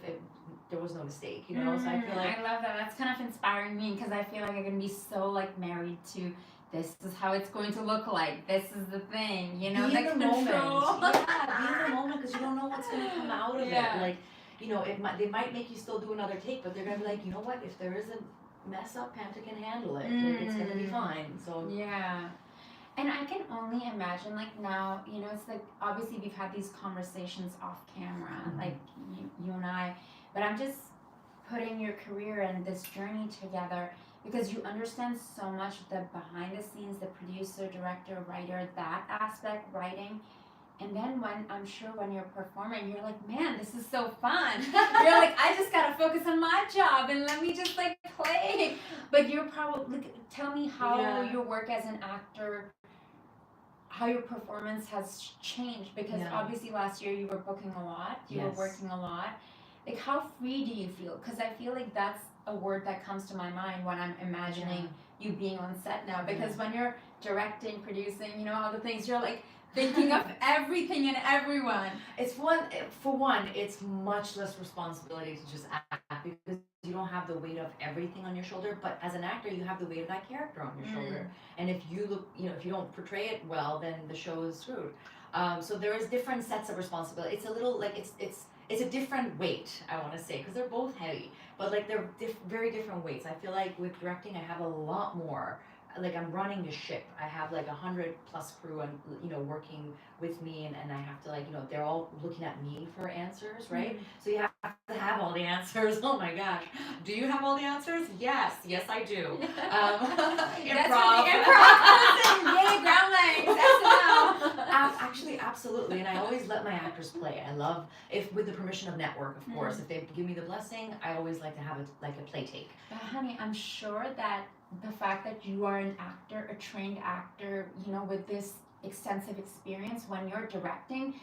there was no mistake, you know. So I feel like I love that. That's kind of inspiring me, because I feel like I'm gonna be so like married to, this is how it's going to look like. This is the thing, you know, be the in the control. moment. Yeah, be in the moment, because you don't know what's gonna come out of it. Like, you know, they might make you still do another take, but they're gonna be like, you know what? If there is a mess up, Panta can handle it. Like, it's gonna be fine. So yeah. And I can only imagine, like, now, you know, it's like, obviously we've had these conversations off camera, like you and I, but I'm just putting your career and this journey together, because you understand so much the behind the scenes, the producer, director, writer, that aspect, writing. And then when you're performing, you're like, man, this is so fun. You're like, I just gotta focus on my job and let me just like play. But you're probably, tell me how your work as an actor, how your performance has changed, because obviously last year you were booking a lot, you were working a lot. Like, how free do you feel? Because I feel like that's a word that comes to my mind when I'm imagining you being on set now. Because when you're directing, producing, you know, all the things, you're like thinking of everything and everyone. It's it's much less responsibility to just act, because you don't have the weight of everything on your shoulder. But as an actor, you have the weight of that character on your shoulder. And if you look, you know, if you don't portray it well, then the show is screwed. So there is different sets of responsibility. It's a little like it's a different weight, I want to say, because they're both heavy, but like they're very different weights. I feel like with directing, I have a lot more like I'm running a ship. I have like 100+ crew and working with me, and I have to like they're all looking at me for answers, right? So you have to have all the answers. Oh my gosh, do you have all the answers? Yes, I do. Improv. Yay, groundlings, SNL. Actually, absolutely, and I always let my actors play. I love if with the permission of network, of course. If they give me the blessing, I always like to have a play take. But honey, I'm sure that the fact that you are an actor, a trained actor, with this extensive experience when you're directing,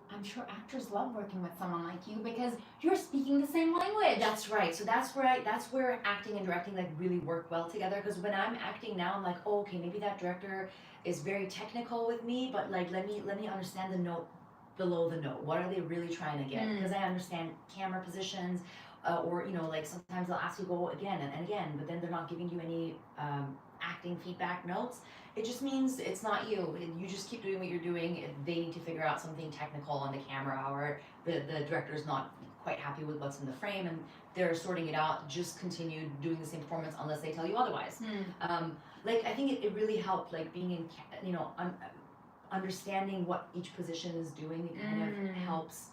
I'm sure actors love working with someone like you because you're speaking the same language. That's right. So that's where acting and directing like really work well together. Because when I'm acting now, I'm like, oh, okay, maybe that director is very technical with me, but like let me understand the note below the note. What are they really trying to get? Because I understand camera positions, or like sometimes they'll ask you to go again and again, but then they're not giving you any acting feedback notes. It just means it's not you. You just keep doing what you're doing. They need to figure out something technical on the camera, or the director's not quite happy with what's in the frame, and they're sorting it out. Just continue doing the same performance unless they tell you otherwise. Like I think it really helped, like being in, understanding what each position is doing. It kind of helps.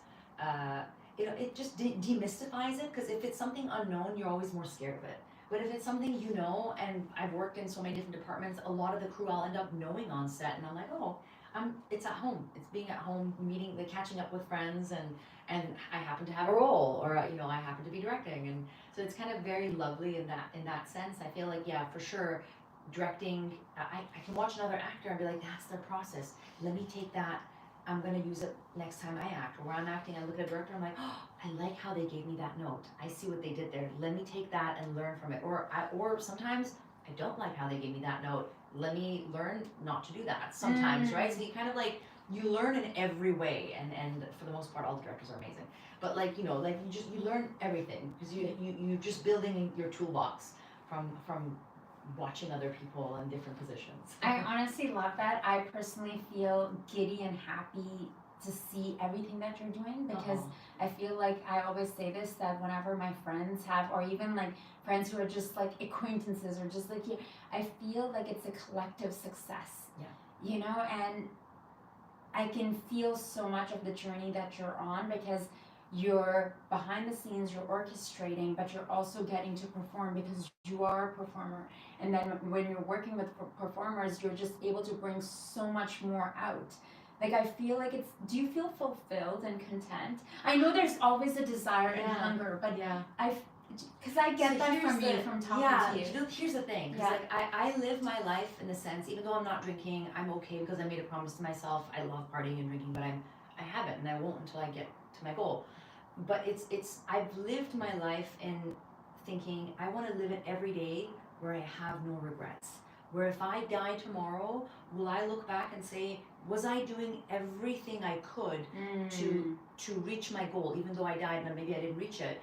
It just demystifies it, because if it's something unknown, you're always more scared of it. But if it's something and I've worked in so many different departments, a lot of the crew I'll end up knowing on set, and I'm like, oh, it's at home. It's being at home, meeting, catching up with friends, and I happen to have a role, or I happen to be directing, and so it's kind of very lovely in that sense. I feel like, yeah, for sure, directing. I can watch another actor and be like, that's their process. Let me take that. I'm gonna use it next time I act. Or when I'm acting, I look at a director, I'm like, oh, I like how they gave me that note. I see what they did there. Let me take that and learn from it. Or sometimes I don't like how they gave me that note. Let me learn not to do that sometimes, right? So you kind of like, you learn in every way, and for the most part, all the directors are amazing. But like, you learn everything, because you're just building your toolbox from watching other people in different positions. I honestly love that. I personally feel giddy and happy to see everything that you're doing, because I feel like I always say this, that whenever my friends have, or even like friends who are just like acquaintances or just like you, I feel like it's a collective success. Yeah. And I can feel so much of the journey that you're on, because you're behind the scenes, you're orchestrating, but you're also getting to perform because you are a performer. And then when you're working with performers, you're just able to bring so much more out. Like, I feel like do you feel fulfilled and content? I know there's always a desire and hunger, but because I get that from you, from talking to you. Here's the thing, because like I live my life in the sense, even though I'm not drinking, I'm okay, because I made a promise to myself. I love partying and drinking, but I haven't, and I won't until I get to my goal. But I've lived my life in thinking I want to live it every day where I have no regrets. Where if I die tomorrow, will I look back and say, was I doing everything I could to reach my goal, even though I died and maybe I didn't reach it?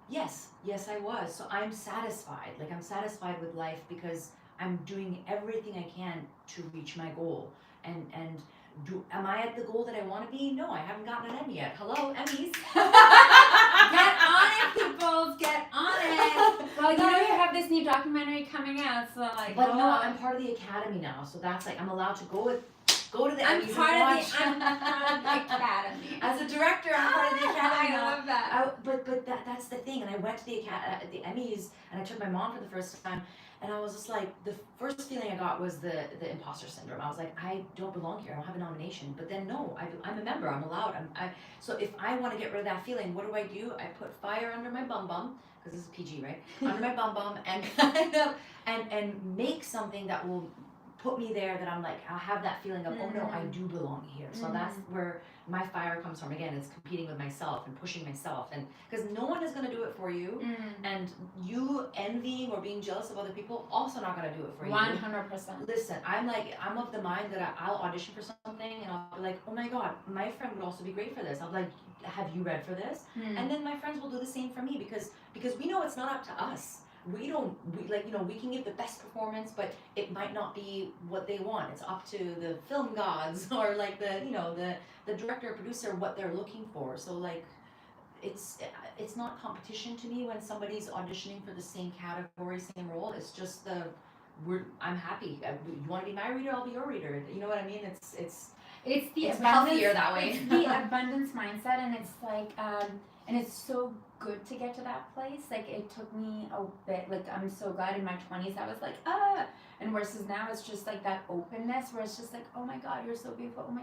Yes, I was. So I'm satisfied. Like, I'm satisfied with life because I'm doing everything I can to reach my goal. And am I at the goal that I want to be? No, I haven't gotten an Emmy yet. Hello, Emmys. Get on it, people. Get on it. Well, you have this new documentary coming out, so like. But no, I'm part of the Academy now, so that's like, I'm allowed to go to the Emmys and watch. I'm part of the Academy. As a director, I'm part of the Academy now. I love that. But that's the thing, and I went to the Emmys, and I took my mom for the first time, and I was just like, the first feeling I got was the imposter syndrome. I was like, I don't belong here. I don't have a nomination. But then no, I'm a member. I'm allowed. So if I want to get rid of that feeling, what do? I put fire under my bum bum, because this is PG, right? Under my bum bum, and make something that will put me there, that I'm like, I'll have that feeling of, oh no, I do belong here. So that's where my fire comes from. Again, it's competing with myself and pushing myself, and because no one is going to do it for you, and you envying or being jealous of other people also not going to do it for you. 100%. Listen, I'm of the mind that I'll audition for something and I'll be like, oh my god, my friend would also be great for this. I'll be like, have you read for this? And then my friends will do the same for me, because we know it's not up to us. We can give the best performance, but it might not be what they want. It's up to the film gods, or like the director or producer, what they're looking for. So like, it's not competition to me when somebody's auditioning for the same category, same role. It's just the I'm happy. You want to be my reader, I'll be your reader. You know what I mean? It's the It's abundance, healthier that way. It's the abundance mindset, and it's like, and it's so good to get to that place. Like it took me a bit. Like I'm so glad in my 20s I was like and versus now it's just like that openness where it's just like, oh my God, you're so beautiful. Oh my,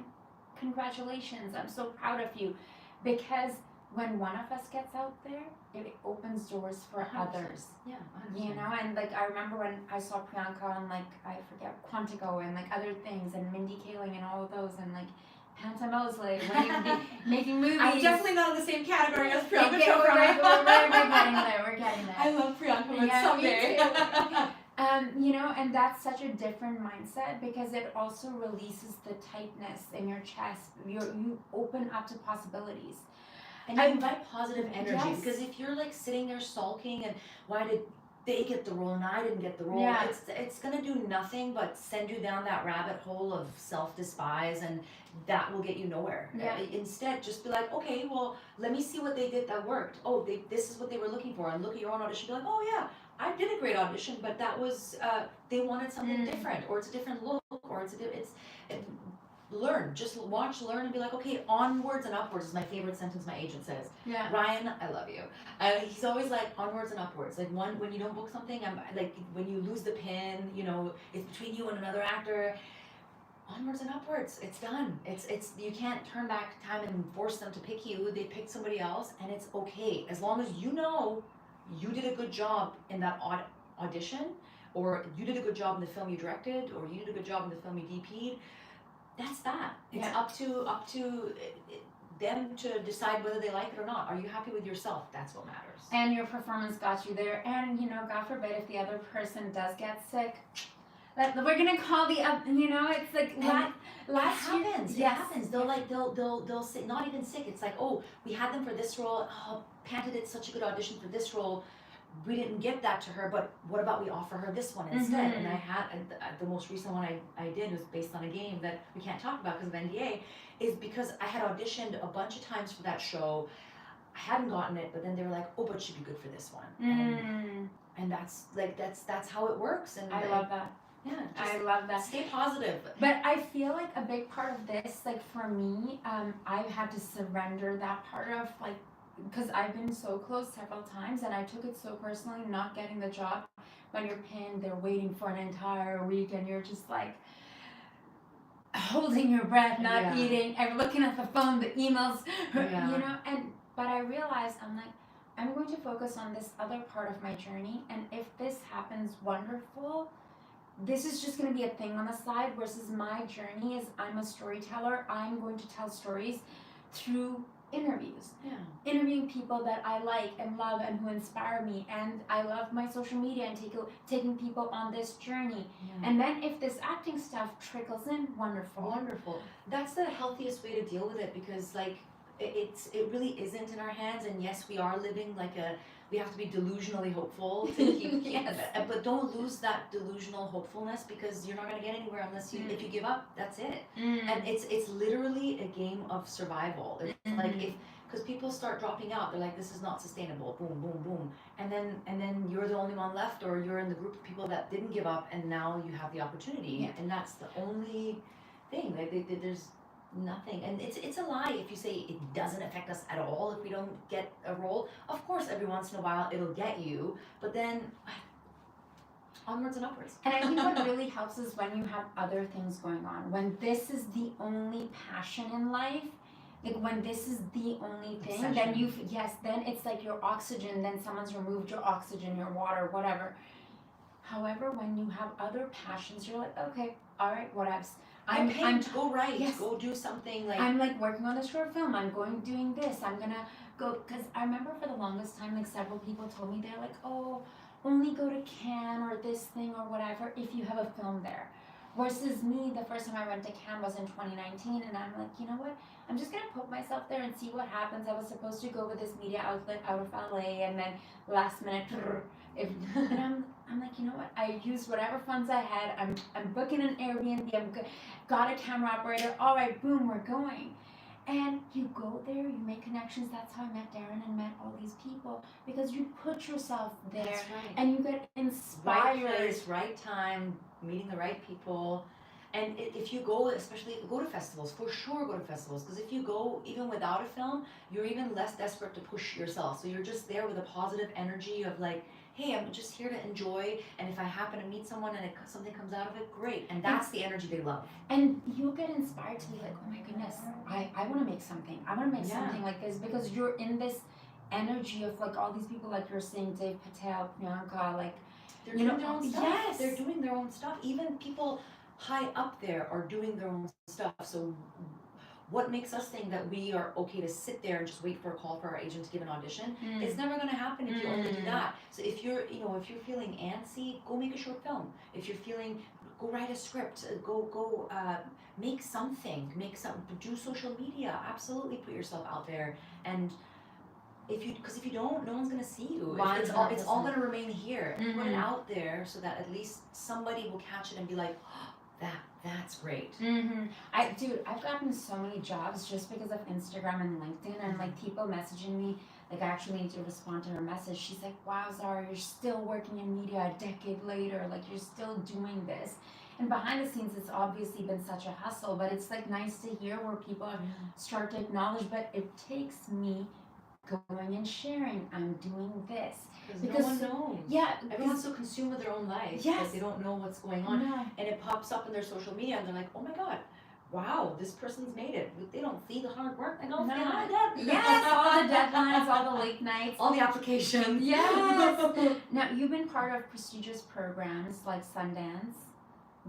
congratulations, I'm so proud of you, because when one of us gets out there, it opens doors for 100%. Others. Yeah, 100%. You know, and like I remember when I saw Priyanka on like I forget Quantico and like other things and Mindy Kaling and all of those and like Panta Mosley making movies. I'm definitely not in the same category as Yeah, Priyanka we're getting there. We're getting there. I love Priyanka, but Yeah, someday. me too. You know, and that's such a different mindset because it also releases the tightness in your chest. You open up to possibilities. And you invite positive energy, Yes. because if you're like sitting there sulking and why did they get the role and I didn't get the role, Yeah. it's gonna do nothing but send you down that rabbit hole of self-despise, and that will get you nowhere. Yeah. Instead, just be like, okay, well, let me see what they did that worked. Oh, this is what they were looking for, and look at your own audition. Be like, oh yeah, I did a great audition, but that was they wanted something different, or it's a different look, or learn, just watch, learn, and be like, okay, onwards and upwards is my favorite sentence my agent says. Yeah. Ryan, I love you. He's always like, onwards and upwards. Like when you don't book something, I'm like, when you lose the pin, you know, it's between you and another actor. Onwards and upwards. It's done. It's you can't turn back time and force them to pick you. They picked somebody else, and it's okay as long as you know you did a good job in that audition, or you did a good job in the film you directed, or you did a good job in the film you DP'd. That's that. It's up to them to decide whether they like it or not. Are you happy with yourself? That's what matters. And your performance got you there. And you know, God forbid if the other person does get sick, we're gonna call the you know, it's like last it happens. Year, it happens. They'll say, not even sick. It's like, oh, we had them for this role. Oh, Panta did such a good audition for this role. We didn't get that to her, but what about we offer her this one instead? And I had the most recent one I did was based on a game that we can't talk about because of NDA, is because I had auditioned a bunch of times for that show. I hadn't gotten it, but then they were like, oh, but she'd be good for this one. And that's like that's how it works. And I love that. Yeah, I love that. Stay positive. But I feel like a big part of this, like for me, I've had to surrender that part of like, because I've been so close several times and I took it so personally not getting the job. When you're pinned, they're waiting for an entire week and you're just like holding your breath, not eating, and looking at the phone, the emails, you know. But I realized I'm like, I'm going to focus on this other part of my journey, and if this happens, wonderful. This is just going to be a thing on the side, versus my journey is I'm a storyteller. I'm going to tell stories through interviews. Interviewing people that I like and love and who inspire me, and I love my social media and taking people on this journey. And then if this acting stuff trickles in, wonderful. That's the healthiest way to deal with it, because like it really isn't in our hands. And yes, we are living like we have to be delusionally hopeful to keep but don't lose that delusional hopefulness, because you're not going to get anywhere unless you if you give up. That's it. And it's literally a game of survival. It's like because people start dropping out, they're like, this is not sustainable, boom boom boom, and then you're the only one left, or you're in the group of people that didn't give up, and now you have the opportunity. And that's the only thing. Like there's nothing, and it's a lie if you say it doesn't affect us at all if we don't get a role. Of course, every once in a while it'll get you, but then onwards and upwards. And I think what really helps is when you have other things going on, when this is the only passion in life, like when this is the only thing, obsession. Then it's like your oxygen, then someone's removed your oxygen, your water, whatever. However, when you have other passions, you're like, okay, all right, whatevs. I'm to go write, go do something. Like I'm like working on a short film. I'm doing this. I'm gonna go, because I remember for the longest time, like several people told me, they're like, oh, only go to Cannes or this thing or whatever if you have a film there. Versus me, the first time I went to Cannes was in 2019, and I'm like, you know what? I'm just gonna put myself there and see what happens. I was supposed to go with this media outlet out of LA, and then last minute, and I'm like, you know what? I used whatever funds I had. I'm booking an Airbnb. Got a camera operator. All right, boom, we're going. And you go there, you make connections. That's how I met Darren and met all these people, because you put yourself there. That's right. And you get inspired. Right place, right time, meeting the right people. And if you go, especially go to festivals, for sure go to festivals. Because if you go even without a film, you're even less desperate to push yourself. So you're just there with a positive energy of like, hey, I'm just here to enjoy. And if I happen to meet someone and something comes out of it, great. And that's the energy they love. And you'll get inspired to be like, oh my goodness, I want to make something. I want to make something like this, because you're in this energy of like all these people, like you're saying, Dave Patel, Priyanka, like, they're doing their own stuff. Yes. They're doing their own stuff. Even people high up there are doing their own stuff. So what makes us think that we are okay to sit there and just wait for a call for our agent to give an audition? It's never going to happen if you only do that. So if you're feeling antsy, go make a short film. If you're feeling, go write a script. Go make something. Do social media. Absolutely put yourself out there. And because if you don't, no one's gonna see you. It's all gonna remain here. Put it out there so that at least somebody will catch it and be like, oh, that's great. I've gotten so many jobs just because of Instagram and LinkedIn, and like people messaging me. Like I actually need to respond to her message. She's like, "Wow, Zara, you're still working in media a decade later. Like you're still doing this." And behind the scenes, it's obviously been such a hustle, but it's like nice to hear where people start to acknowledge. But it takes me going and sharing, I'm doing this, because no one knows. Yeah, everyone's so consumed with their own life that they don't know what's going on. No. And it pops up in their social media, and they're like, "Oh my god, wow, this person's made it." They don't see the hard work. They don't see that. Yes, all the deadlines, all the late nights, all the applications. Yes. Now you've been part of prestigious programs like Sundance,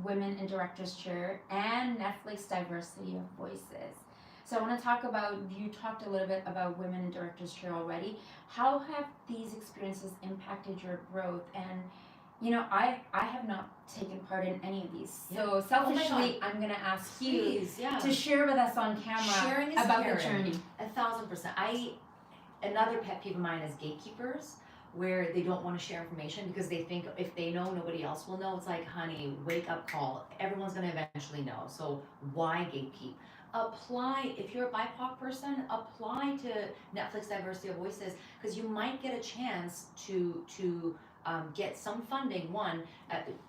Women in Directors Chair, and Netflix Diversity of Voices. So I want to talk about, you talked a little bit about Women in Directors Chair already. How have these experiences impacted your growth? And, I have not taken part in any of these. So selfishly, I'm going to ask you to share with us on camera about the journey. 1,000%. Another pet peeve of mine is gatekeepers, where they don't want to share information because they think if they know, nobody else will know. It's like, honey, wake up call. Everyone's going to eventually know. So why gatekeep? Apply, if you're a BIPOC person, apply to Netflix Diversity of Voices, because you might get a chance to get some funding,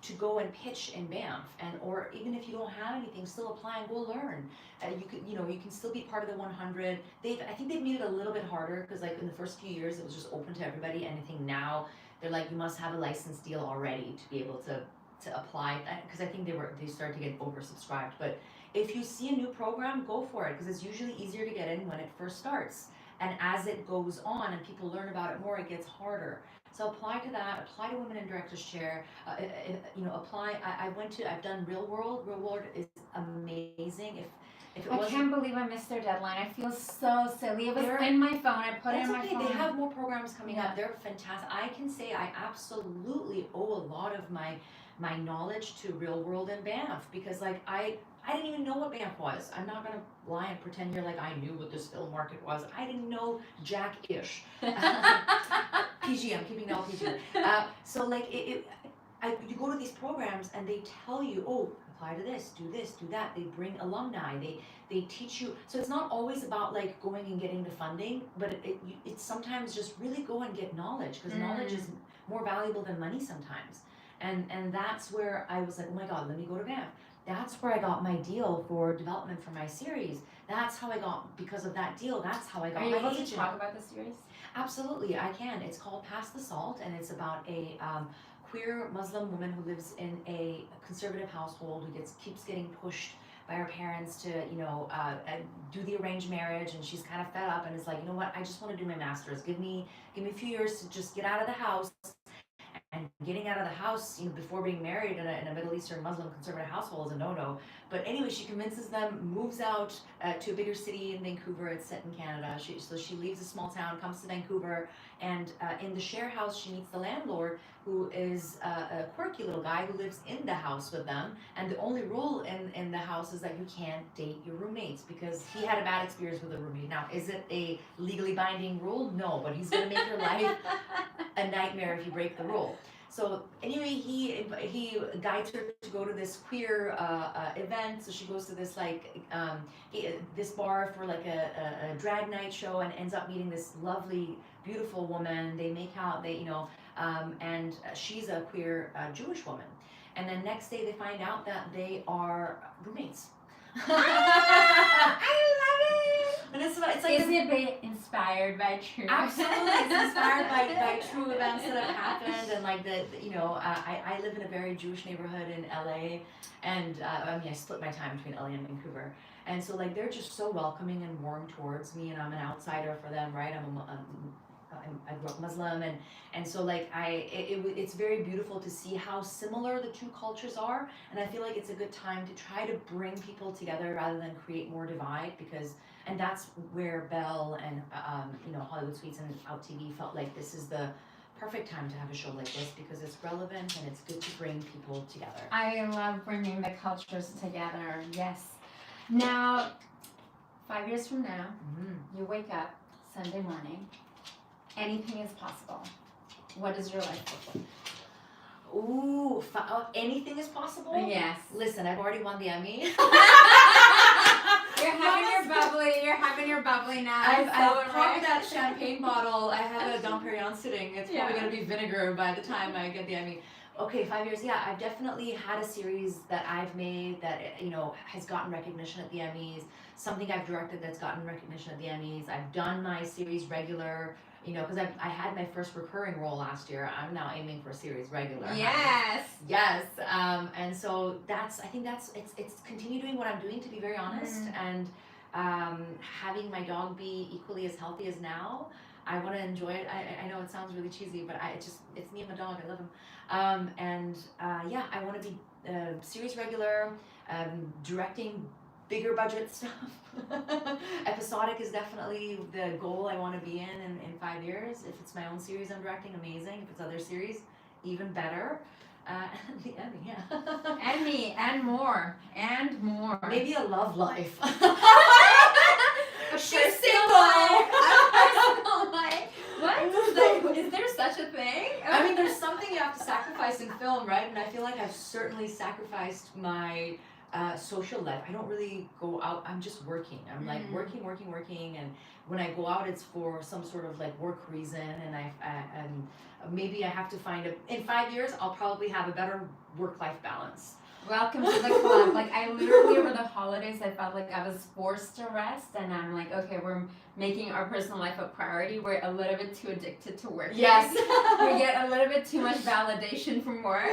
to go and pitch in Banff, or even if you don't have anything, still apply and go learn. You can still be part of the 100. I think they've made it a little bit harder, because like in the first few years it was just open to everybody, and I think now they're like, you must have a license deal already to be able to apply, because I think they started to get oversubscribed. But if you see a new program, go for it, because it's usually easier to get in when it first starts. And as it goes on and people learn about it more, it gets harder. So apply to that. Apply to Women in Directors Chair. Apply. I've done Real World. Real World is amazing. I can't believe I missed their deadline. I feel so silly. It was in my phone. I put it in my phone. They have more programs coming up. They're fantastic. I can say I absolutely owe a lot of my knowledge to Real World and Banff, because like I didn't even know what Banff was. I'm not gonna lie and pretend here like I knew what this film market was. I didn't know jack-ish. PG, I'm keeping it all PG. So like you go to these programs and they tell you, oh, apply to this, do that. They bring alumni. They teach you. So it's not always about like going and getting the funding, but it's sometimes just really go and get knowledge, because knowledge is more valuable than money sometimes. And that's where I was like, oh my God, let me go to Banff. That's where I got my deal for development for my series. That's how I got, because of that deal, that's how I got my agent. Are you able to talk about the series? Absolutely, I can. It's called Pass the Salt, and it's about a queer Muslim woman who lives in a conservative household, who keeps getting pushed by her parents to, do the arranged marriage, and she's kind of fed up and is like, you know what, I just want to do my master's. Give me a few years to just get out of the house. And getting out of the house, before being married in a Middle Eastern Muslim conservative household is a no-no. But anyway, she convinces them, moves out to a bigger city in Vancouver. It's set in Canada. So she leaves a small town, comes to Vancouver, and in the share house, she meets the landlord, who is a quirky little guy who lives in the house with them. And the only rule in the house is that you can't date your roommates, because he had a bad experience with a roommate. Now, is it a legally binding rule? No, but he's going to make your life a nightmare if you break the rule. So anyway, he guides her to go to this queer event. So she goes to this this bar for like a drag night show, and ends up meeting this lovely, beautiful woman. They make out. And she's a queer Jewish woman. And then next day they find out that they are roommates. I love it. And it's like Is it inspired by true? Absolutely, it's inspired by true events that have happened, and like I live in a very Jewish neighborhood in LA, and I split my time between LA and Vancouver, and so like they're just so welcoming and warm towards me, and I'm an outsider for them, right? I grew up Muslim, and so like it's very beautiful to see how similar the two cultures are, and I feel like it's a good time to try to bring people together rather than create more divide, and that's where Belle and Hollywood Suites and Out TV felt like this is the perfect time to have a show like this, because it's relevant and it's good to bring people together. I love bringing the cultures together. Yes. Now, 5 years from now, you wake up Sunday morning. Anything is possible. What does your life look like? Ooh, anything is possible? Yes. Listen, I've already won the Emmy. You're having your bubbly now. I've popped that champagne bottle. I have a Dom Perignon sitting. It's probably going to be vinegar by the time I get the Emmy. Okay, 5 years. Yeah, I've definitely had a series that I've made that has gotten recognition at the Emmys. Something I've directed that's gotten recognition at the Emmys. I've done my series regular. Because I had my first recurring role last year. I'm now aiming for a series regular. Yes. Yes. And so I think it's continue doing what I'm doing, to be very honest, and having my dog be equally as healthy as now. I want to enjoy it. I know it sounds really cheesy, but it's me and my dog. I love him. I want to be series regular, directing bigger budget stuff. Episodic is definitely the goal I want to be in 5 years. If it's my own series I'm directing, amazing. If it's other series, even better. The Emmy, yeah. Emmy and more. Maybe a love life. She's single. What? Is there such a thing? I mean, there's something you have to sacrifice in film, right? And I feel like I've certainly sacrificed my social life. I don't really go out. I'm just working. I'm like working, and when I go out, it's for some sort of like work reason. And maybe I have to find in 5 years, I'll probably have a better work-life balance. Welcome to the club. Like, I literally over the holidays, I felt like I was forced to rest, and I'm like, okay, we're making our personal life a priority. We're a little bit too addicted to work. Yes. We get a little bit too much validation from work.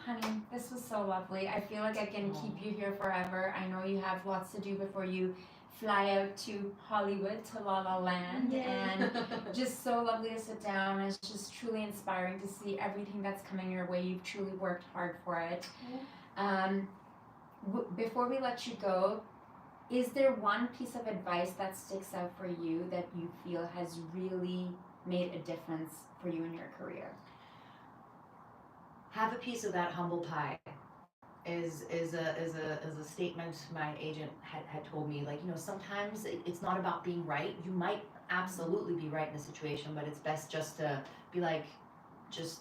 Honey, this was so lovely. I feel like I can keep you here forever. I know you have lots to do before you fly out to Hollywood, to La La Land, and just so lovely to sit down. It's just truly inspiring to see everything that's coming your way. You've truly worked hard for it. Before we let you go, is there one piece of advice that sticks out for you that you feel has really made a difference for you in your career? Have a piece of that humble pie. Is a statement my agent had told me. Like, sometimes it's not about being right. You might absolutely be right in a situation, but it's best just to be like, just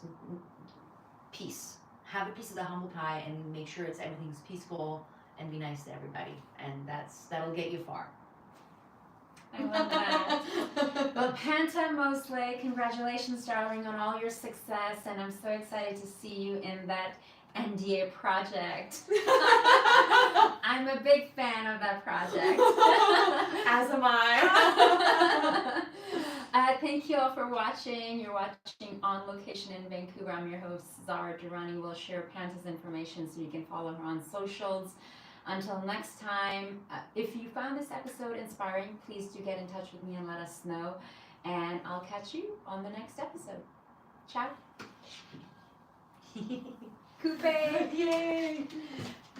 peace. Have a piece of the humble pie and make sure everything's peaceful, and be nice to everybody, and that'll get you far. I love that. Well, Panta Mosley, congratulations, darling, on all your success, and I'm so excited to see you in that NDA project. I'm a big fan of that project. As am I. Thank you all for watching. You're watching On Location in Vancouver. I'm your host, Zara Durrani. We'll share Panta's information so you can follow her on socials. Until next time, if you found this episode inspiring, please do get in touch with me and let us know. And I'll catch you on the next episode. Ciao. Coupe. Yay.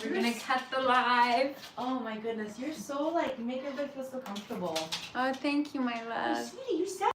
We're going to cut the live. Oh my goodness, you're so you make everybody feel so comfortable. Oh, thank you, my love. Oh, sweetie, you said